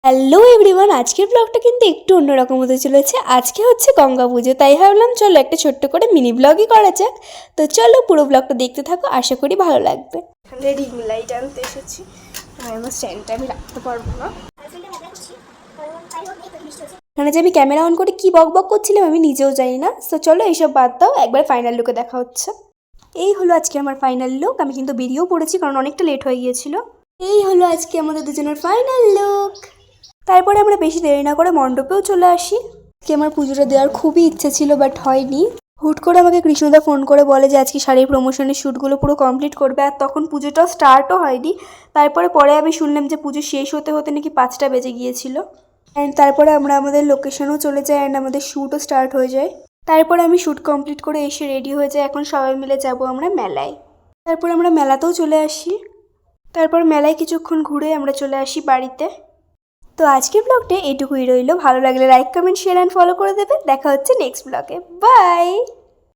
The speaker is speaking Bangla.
হ্যালো এভরিওয়ান, আজকের ব্লগটা কিন্তু একটু অন্যরকম হতে চলেছে। আজকে হচ্ছে গঙ্গা পুজো, তাই ভাবলাম চলো একটা ছোট্ট করে মিনি ব্লগই করা যাক। তো চলো পুরো ব্লগটা দেখতে থাকো, আশা করি ভালো লাগবে। এখানে রিং লাইট আনতে এসেছি, আমার স্ট্যান্ডটা আমি রাখতে পারবো না। এখানে যে আমি ক্যামেরা অন করে কি বক বক করছিলাম আমি নিজেও জানি না। তো চলো এইসব বাদ দাও, একবার ফাইনাল লুকে দেখা হচ্ছে। এই হলো আজকে আমার ফাইনাল লুক। আমি কিন্তু বেরিয়েও পড়েছি কারণ অনেকটা লেট হয়ে গিয়েছিল। এই হলো আজকে আমাদের দুজনের ফাইনাল লুক। তারপরে আমরা বেশি দেরি না করে মণ্ডপেও চলে আসি। আজকে আমার পুজোটা দেওয়ার খুবই ইচ্ছে ছিল, বাট হয়নি। হুট করে আমাকে কৃষ্ণদা ফোন করে বলে যে আজকে শাড়ির প্রমোশনের শ্যুটগুলো পুরো কমপ্লিট করবে, আর তখন পুজোটাও স্টার্টও হয়নি। পরে আমি শুনলাম যে পুজো শেষ হতে হতে নাকি 5টা বেজে গিয়েছিল। অ্যান্ড তারপরে আমরা আমাদের লোকেশনও চলে যাই, অ্যান্ড আমাদের শ্যুটও স্টার্ট হয়ে যায়। তারপরে আমি শ্যুট কমপ্লিট করে এসে রেডি হয়ে যাই। এখন সবাই মিলে যাব আমরা মেলায়। তারপর আমরা মেলাতেও চলে আসি। তারপর মেলায় কিছুক্ষণ ঘুরে আমরা চলে আসি বাড়িতে। তো আজকের ব্লগটা এইটুকুই রইল। ভালো লাগলে like, comment, share and follow করে দেবে। দেখা হচ্ছে নেক্সট ব্লগে। বাই।